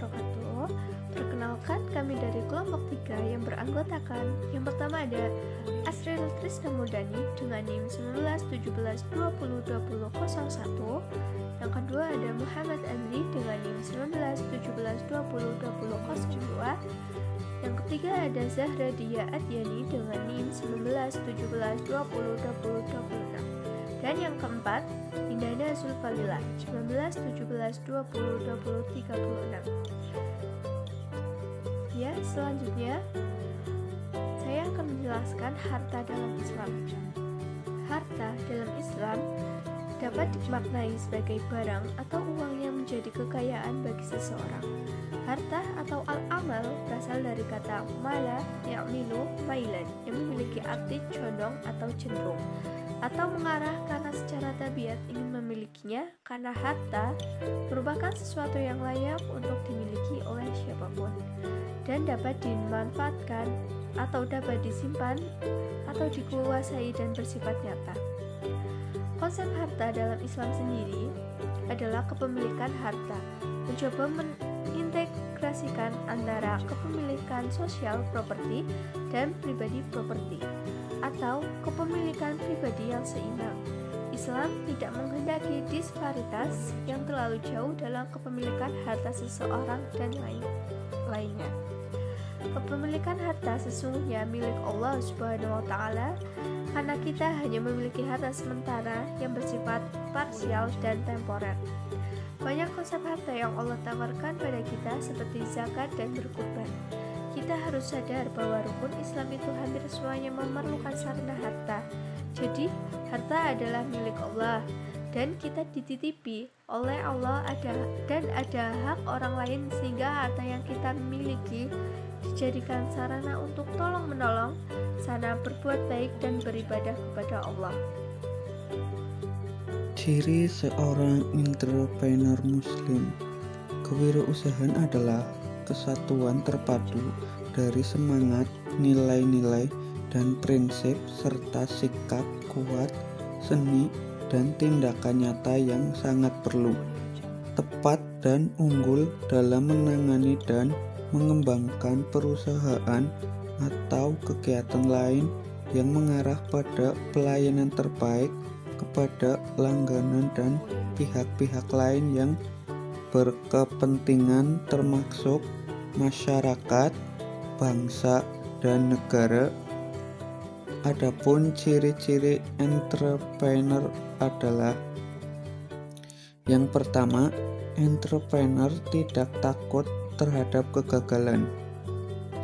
wabarakatuh. Perkenalkan, kami dari kelompok 3 yang beranggotakan. Yang pertama ada Asril Trisna Muldani dengan NIM 1917202001. Yang kedua ada Muhammad Andri dengan NIM 1917202002. Yang ketiga ada Zahra Dia Adyani dengan NIM 1917202026. Dan yang keempat, Indana Zulfalila 1917202036. Ya, selanjutnya saya akan menjelaskan harta dalam Islam. Harta dalam Islam dapat dimaknai sebagai barang atau uang yang menjadi kekayaan bagi seseorang. Harta atau al-amal berasal dari kata mala ya'milu mailan yang memiliki arti condong atau cenderung, atau mengarah karena secara tabiat ingin memilikinya, karena harta merupakan sesuatu yang layak untuk dimiliki oleh siapapun dan dapat dimanfaatkan atau dapat disimpan atau dikuasai dan bersifat nyata. Konsep harta dalam Islam sendiri adalah kepemilikan harta, mencoba mengintegrasikan antara kepemilikan sosial properti dan pribadi properti, atau kepemilikan pribadi yang seimbang. Islam tidak menghendaki disparitas yang terlalu jauh dalam kepemilikan harta seseorang dan lainnya. Kepemilikan harta sesungguhnya milik Allah Subhanahu wa Ta'ala, karena kita hanya memiliki harta sementara yang bersifat parsial dan temporer. Banyak konsep harta yang Allah tawarkan pada kita seperti zakat dan berkurban. Kita harus sadar bahwa rukun Islam itu hampir semuanya memerlukan sarana harta. Jadi, harta adalah milik Allah dan kita dititipi oleh Allah dan ada hak orang lain, sehingga harta yang kita miliki dijadikan sarana untuk tolong-menolong, sarana berbuat baik dan beribadah kepada Allah. Ciri seorang entrepreneur muslim. Kewirausahaan adalah kesatuan terpadu dari semangat, nilai-nilai, dan prinsip serta sikap kuat, seni, dan tindakan nyata yang sangat perlu, tepat dan unggul dalam menangani dan mengembangkan perusahaan atau kegiatan lain yang mengarah pada pelayanan terbaik kepada langganan dan pihak-pihak lain yang berkepentingan, termasuk masyarakat, bangsa, dan negara. Adapun ciri-ciri entrepreneur adalah: yang pertama, entrepreneur tidak takut terhadap kegagalan.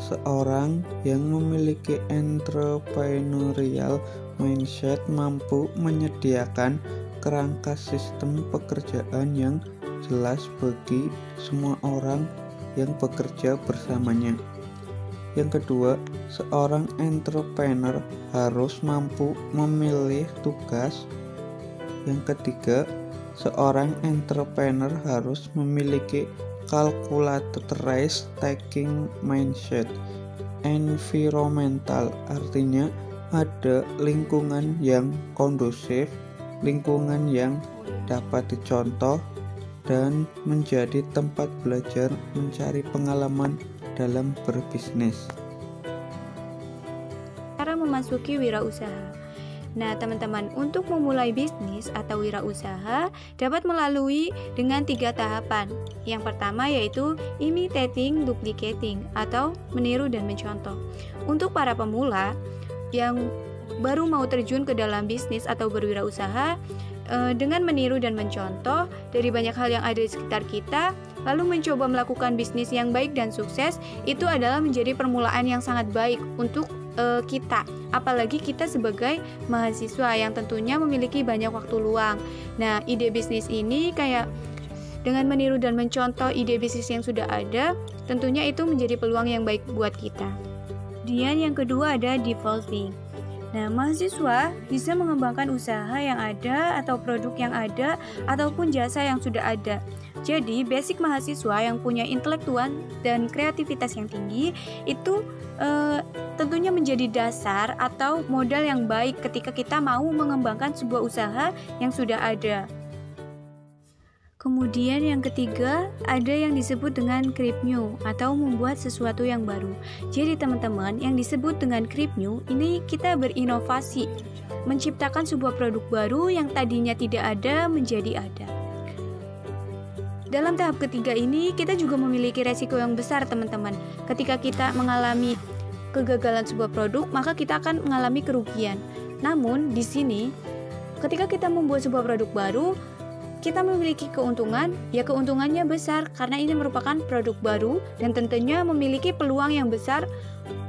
Seorang yang memiliki entrepreneurial mindset mampu menyediakan kerangka sistem pekerjaan yang jelas bagi semua orang yang bekerja bersamanya. Yang kedua, seorang entrepreneur harus mampu memilih tugas. Yang ketiga, seorang entrepreneur harus memiliki calculated risk taking mindset. Environmental artinya ada lingkungan yang kondusif, lingkungan yang dapat dicontoh, dan menjadi tempat belajar mencari pengalaman dalam berbisnis. Cara memasuki wirausaha. Nah, teman-teman, untuk memulai bisnis atau wirausaha dapat melalui dengan 3 tahapan. Yang pertama yaitu imitating, duplicating, atau meniru dan mencontoh. Untuk para pemula yang baru mau terjun ke dalam bisnis atau berwirausaha, dengan meniru dan mencontoh dari banyak hal yang ada di sekitar kita, lalu mencoba melakukan bisnis yang baik dan sukses, itu adalah menjadi permulaan yang sangat baik untuk kita, apalagi kita sebagai mahasiswa yang tentunya memiliki banyak waktu luang. Nah, ide bisnis ini kayak dengan meniru dan mencontoh ide bisnis yang sudah ada, tentunya itu menjadi peluang yang baik buat kita. Kemudian yang kedua ada defaulting. Nah, mahasiswa bisa mengembangkan usaha yang ada atau produk yang ada ataupun jasa yang sudah ada. Jadi, basic mahasiswa yang punya intelektual dan kreativitas yang tinggi itu tentunya menjadi dasar atau modal yang baik ketika kita mau mengembangkan sebuah usaha yang sudah ada. Kemudian yang ketiga, ada yang disebut dengan create new atau membuat sesuatu yang baru. Jadi teman-teman, yang disebut dengan create new ini kita berinovasi, menciptakan sebuah produk baru yang tadinya tidak ada menjadi ada. Dalam tahap ketiga ini, kita juga memiliki resiko yang besar teman-teman. Ketika kita mengalami kegagalan sebuah produk, maka kita akan mengalami kerugian. Namun di sini, ketika kita membuat sebuah produk baru, kita memiliki keuntungan, ya keuntungannya besar karena ini merupakan produk baru dan tentunya memiliki peluang yang besar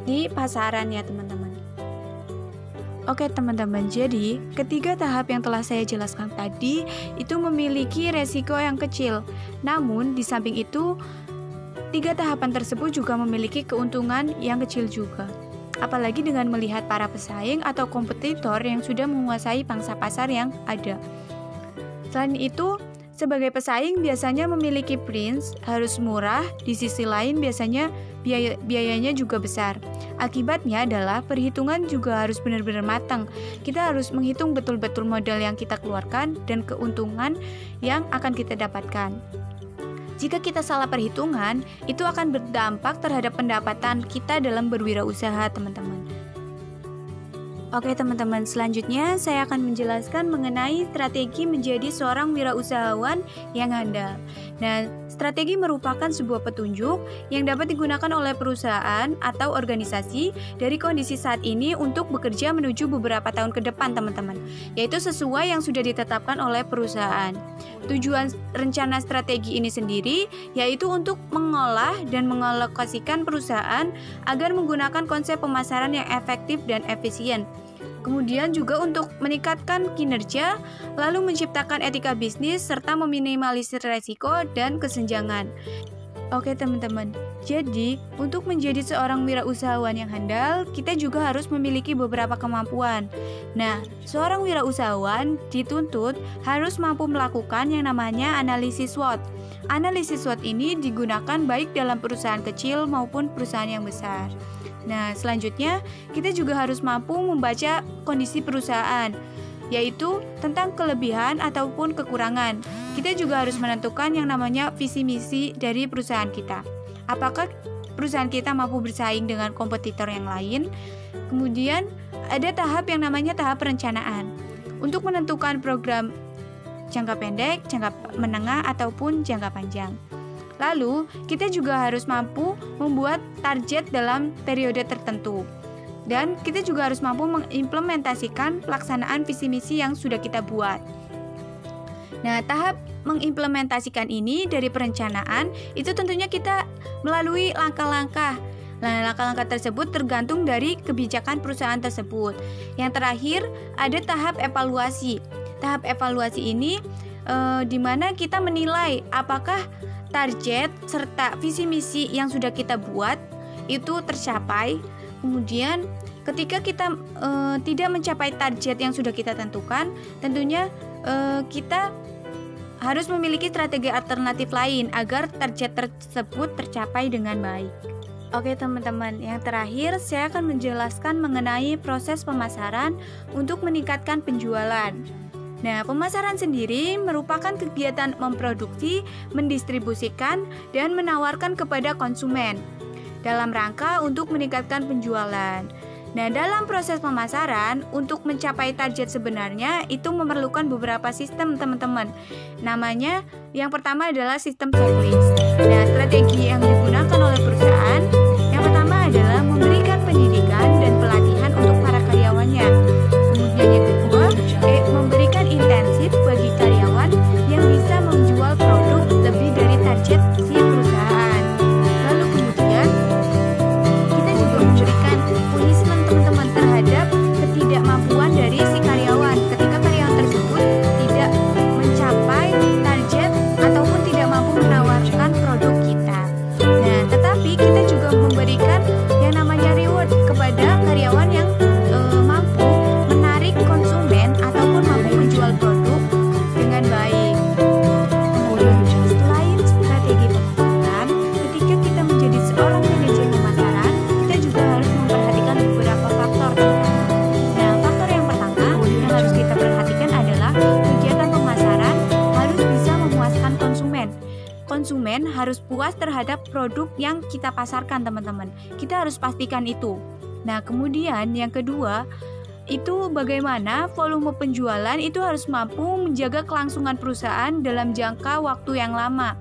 di pasaran ya teman-teman. Oke teman-teman, jadi ketiga tahap yang telah saya jelaskan tadi itu memiliki resiko yang kecil. Namun di samping itu, tiga tahapan tersebut juga memiliki keuntungan yang kecil juga. Apalagi dengan melihat para pesaing atau kompetitor yang sudah menguasai pangsa pasar yang ada. Selain itu, sebagai pesaing biasanya memiliki price harus murah, di sisi lain biasanya biayanya juga besar. Akibatnya adalah perhitungan juga harus benar-benar matang. Kita harus menghitung betul-betul modal yang kita keluarkan dan keuntungan yang akan kita dapatkan. Jika kita salah perhitungan, itu akan berdampak terhadap pendapatan kita dalam berwirausaha, teman-teman. Oke teman-teman, selanjutnya saya akan menjelaskan mengenai strategi menjadi seorang wirausahawan yang handal. Nah, strategi merupakan sebuah petunjuk yang dapat digunakan oleh perusahaan atau organisasi dari kondisi saat ini untuk bekerja menuju beberapa tahun ke depan teman-teman, yaitu sesuai yang sudah ditetapkan oleh perusahaan. Tujuan rencana strategi ini sendiri yaitu untuk mengolah dan mengalokasikan perusahaan agar menggunakan konsep pemasaran yang efektif dan efisien. Kemudian juga untuk meningkatkan kinerja, lalu menciptakan etika bisnis, serta meminimalisir resiko dan kesenjangan. Oke teman-teman, jadi untuk menjadi seorang wirausahawan yang handal, kita juga harus memiliki beberapa kemampuan. Nah, seorang wirausahawan dituntut harus mampu melakukan yang namanya analisis SWOT. Analisis SWOT ini digunakan baik dalam perusahaan kecil maupun perusahaan yang besar. Nah, selanjutnya kita juga harus mampu membaca kondisi perusahaan, yaitu tentang kelebihan ataupun kekurangan. Kita juga harus menentukan yang namanya visi misi dari perusahaan kita. Apakah perusahaan kita mampu bersaing dengan kompetitor yang lain? Kemudian ada tahap yang namanya tahap perencanaan untuk menentukan program jangka pendek, jangka menengah ataupun jangka panjang. Lalu, kita juga harus mampu membuat target dalam periode tertentu. Dan kita juga harus mampu mengimplementasikan pelaksanaan visi misi yang sudah kita buat. Nah, tahap mengimplementasikan ini dari perencanaan, itu tentunya kita melalui langkah-langkah. Nah, langkah-langkah tersebut tergantung dari kebijakan perusahaan tersebut. Yang terakhir, ada tahap evaluasi. Tahap evaluasi ini di mana kita menilai apakah target serta visi misi yang sudah kita buat itu tercapai. Kemudian ketika kita tidak mencapai target yang sudah kita tentukan, tentunya kita harus memiliki strategi alternatif lain agar target tersebut tercapai dengan baik. Oke teman-teman, yang terakhir saya akan menjelaskan mengenai proses pemasaran untuk meningkatkan penjualan. Nah, pemasaran sendiri merupakan kegiatan memproduksi, mendistribusikan, dan menawarkan kepada konsumen dalam rangka untuk meningkatkan penjualan. Nah, dalam proses pemasaran, untuk mencapai target sebenarnya itu memerlukan beberapa sistem teman-teman. Namanya, yang pertama adalah sistem checklist. Nah, strategi yang digunakan oleh perusahaan, yang pertama adalah memberikan pendidikan dan pelatihan untuk para karyawannya. Kemudian yang kedua, memberikan intensif bagi karyawan yang bisa menjual produk lebih dari target si perusahaan. Lalu kemudian kita juga memberikan punishment teman-teman terhadap ketidakmampuan dari si karyawan ketika karyawan tersebut tidak mencapai target ataupun tidak mampu menawarkan produk kita. Nah, konsumen harus puas terhadap produk yang kita pasarkan, teman-teman. Kita harus pastikan itu. Nah, kemudian yang kedua, itu bagaimana volume penjualan itu harus mampu menjaga kelangsungan perusahaan dalam jangka waktu yang lama.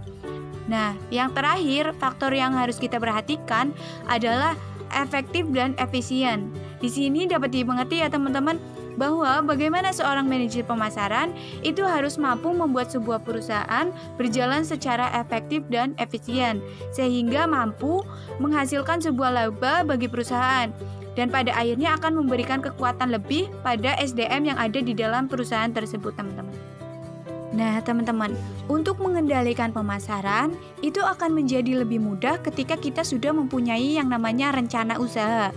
Nah, yang terakhir, faktor yang harus kita perhatikan adalah efektif dan efisien. Di sini dapat dimengerti ya teman-teman, bahwa bagaimana seorang manajer pemasaran itu harus mampu membuat sebuah perusahaan berjalan secara efektif dan efisien, sehingga mampu menghasilkan sebuah laba bagi perusahaan, dan pada akhirnya akan memberikan kekuatan lebih pada SDM yang ada di dalam perusahaan tersebut, teman-teman. Nah, teman-teman, untuk mengendalikan pemasaran itu akan menjadi lebih mudah ketika kita sudah mempunyai yang namanya rencana usaha.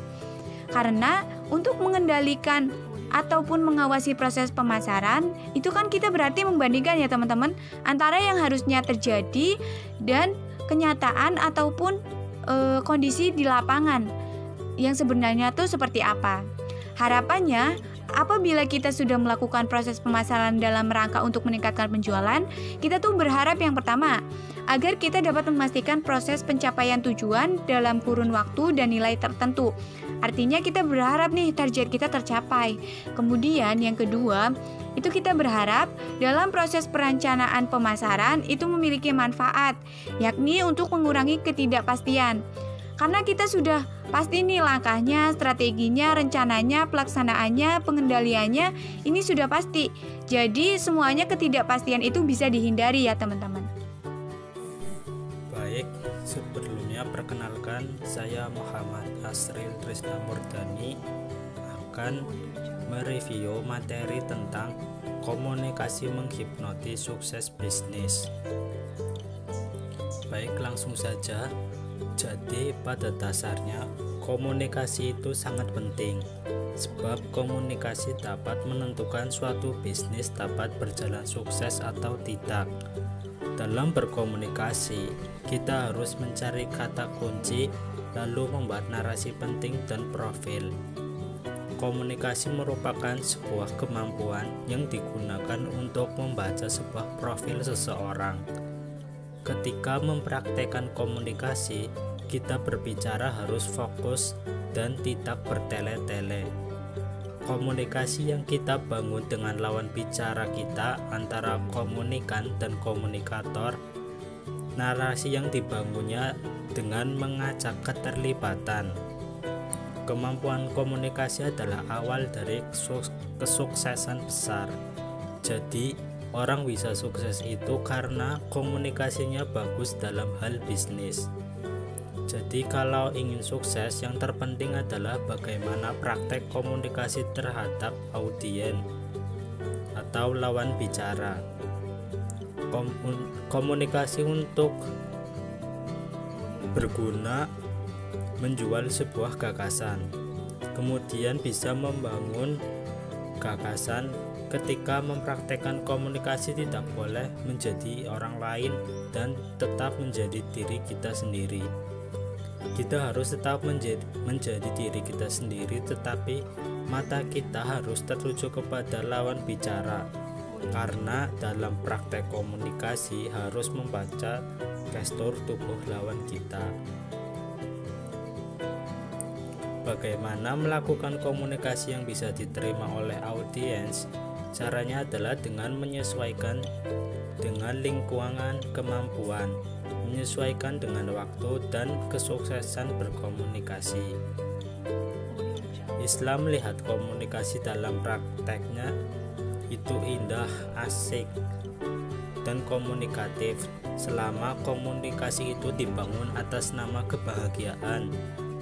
Karena untuk mengendalikan ataupun mengawasi proses pemasaran, itu kan kita berarti membandingkan ya teman-teman, antara yang harusnya terjadi dan kenyataan ataupun kondisi di lapangan yang sebenarnya tuh seperti apa. Harapannya, apabila kita sudah melakukan proses pemasaran dalam rangka untuk meningkatkan penjualan, kita tuh berharap yang pertama, agar kita dapat memastikan proses pencapaian tujuan dalam kurun waktu dan nilai tertentu. Artinya kita berharap nih target kita tercapai. Kemudian yang kedua, itu kita berharap dalam proses perencanaan pemasaran itu memiliki manfaat, yakni untuk mengurangi ketidakpastian. Karena kita sudah pasti nih langkahnya, strateginya, rencananya, pelaksanaannya, pengendaliannya, ini sudah pasti. Jadi semuanya ketidakpastian itu bisa dihindari ya teman-teman. Baik, sebelumnya perkenalkan, saya Muhammad Asril Trisna Murdani akan mereview materi tentang komunikasi menghipnotis sukses bisnis. Baik, langsung saja. Jadi pada dasarnya komunikasi itu sangat penting, sebab komunikasi dapat menentukan suatu bisnis dapat berjalan sukses atau tidak. Dalam berkomunikasi, kita harus mencari kata kunci, lalu membuat narasi penting dan profil. Komunikasi merupakan sebuah kemampuan yang digunakan untuk membaca sebuah profil seseorang. Ketika mempraktekkan komunikasi, kita berbicara harus fokus dan tidak bertele-tele. Komunikasi yang kita bangun dengan lawan bicara kita antara komunikan dan komunikator, narasi yang dibangunnya dengan mengajak keterlibatan. Kemampuan komunikasi adalah awal dari kesuksesan besar. Jadi, orang bisa sukses itu karena komunikasinya bagus dalam hal bisnis. Jadi kalau ingin sukses, yang terpenting adalah bagaimana praktek komunikasi terhadap audien atau lawan bicara. Komunikasi untuk berguna menjual sebuah gagasan, kemudian bisa membangun gagasan. Ketika mempraktekkan komunikasi tidak boleh menjadi orang lain dan tetap menjadi diri kita sendiri. Kita harus tetap menjadi diri kita sendiri, tetapi mata kita harus tertuju kepada lawan bicara. Karena dalam praktek komunikasi harus membaca gestur tubuh lawan kita. Bagaimana melakukan komunikasi yang bisa diterima oleh audiens? Caranya adalah dengan menyesuaikan dengan lingkungan kemampuan, menyesuaikan dengan waktu dan kesuksesan berkomunikasi. Islam melihat komunikasi dalam prakteknya itu indah, asik, dan komunikatif selama komunikasi itu dibangun atas nama kebahagiaan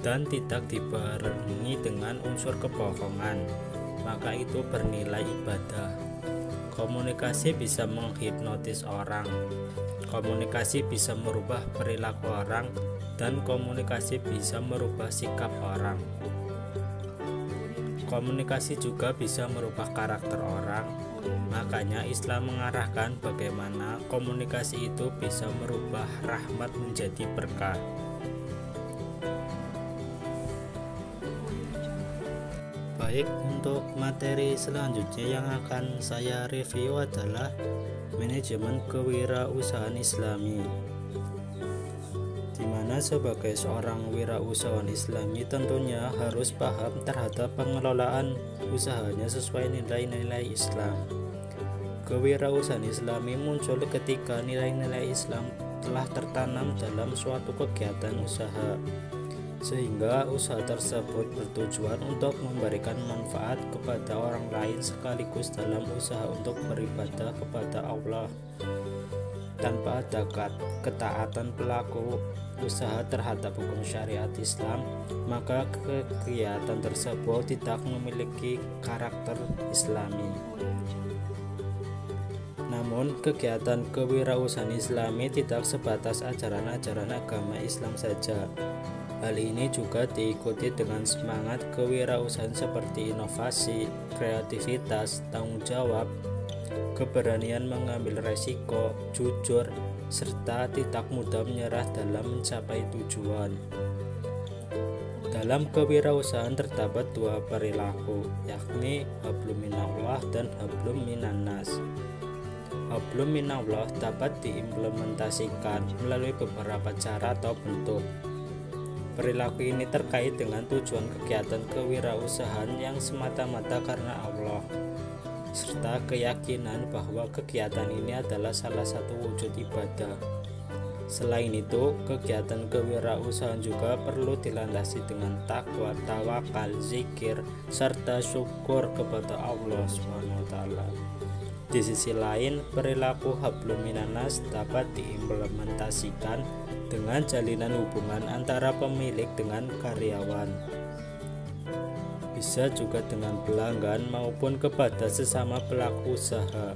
dan tidak dibarengi dengan unsur kebohongan, maka itu bernilai ibadah. Komunikasi bisa menghipnotis orang, komunikasi bisa merubah perilaku orang, dan komunikasi bisa merubah sikap orang. Komunikasi juga bisa merubah karakter orang. Makanya Islam mengarahkan bagaimana komunikasi itu bisa merubah rahmat menjadi berkah. Baik, untuk materi selanjutnya yang akan saya review adalah manajemen kewirausahaan Islami. sebagai seorang wirausahawan Islami tentunya harus paham terhadap pengelolaan usahanya sesuai nilai-nilai Islam. Kewirausahaan Islami muncul ketika nilai-nilai Islam telah tertanam dalam suatu kegiatan usaha, sehingga usaha tersebut bertujuan untuk memberikan manfaat kepada orang lain sekaligus dalam usaha untuk beribadah kepada Allah. Tanpa ada ketaatan pelaku usaha terhadap hukum syariat Islam, maka kegiatan tersebut tidak memiliki karakter Islami. Namun, kegiatan kewirausahaan Islami tidak sebatas ajaran-ajaran agama Islam saja. Hal ini juga diikuti dengan semangat kewirausahaan seperti inovasi, kreativitas, tanggung jawab, keberanian mengambil resiko, jujur, serta tidak mudah menyerah dalam mencapai tujuan. Dalam kewirausahaan terdapat dua perilaku, yakni hablum minallah dan hablum minannas. Hablum minallah dapat diimplementasikan melalui beberapa cara atau bentuk. Perilaku ini terkait dengan tujuan kegiatan kewirausahaan yang semata-mata karena Allah, serta keyakinan bahwa kegiatan ini adalah salah satu wujud ibadah. Selain itu, kegiatan kewirausahaan juga perlu dilandasi dengan takwa, tawakal, zikir, serta syukur kepada Allah SWT. Di sisi lain, perilaku hablum minannas dapat diimplementasikan dengan jalinan hubungan antara pemilik dengan karyawan, bisa juga dengan pelanggan maupun kepada sesama pelaku usaha.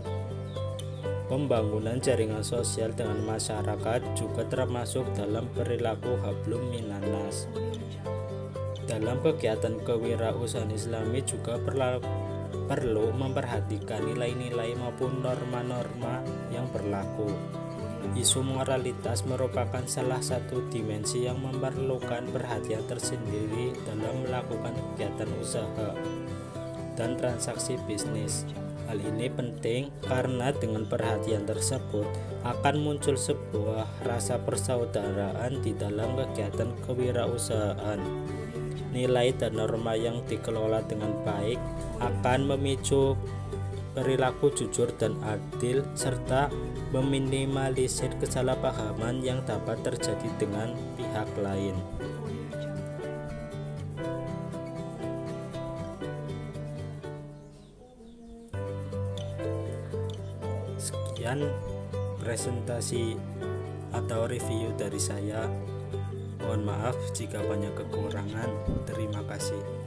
Pembangunan jaringan sosial dengan masyarakat juga termasuk dalam perilaku hablum minannas. Dalam kegiatan kewirausahaan Islami juga perlu memperhatikan nilai-nilai maupun norma-norma yang berlaku. Isu moralitas merupakan salah satu dimensi yang memerlukan perhatian tersendiri dalam melakukan kegiatan usaha dan transaksi bisnis. Hal ini penting karena dengan perhatian tersebut akan muncul sebuah rasa persaudaraan di dalam kegiatan kewirausahaan. Nilai dan norma yang dikelola dengan baik akan memicu perilaku jujur dan adil serta meminimalisir kesalahpahaman yang dapat terjadi dengan pihak lain. Sekian presentasi atau review dari saya. Mohon maaf jika banyak kekurangan. Terima kasih.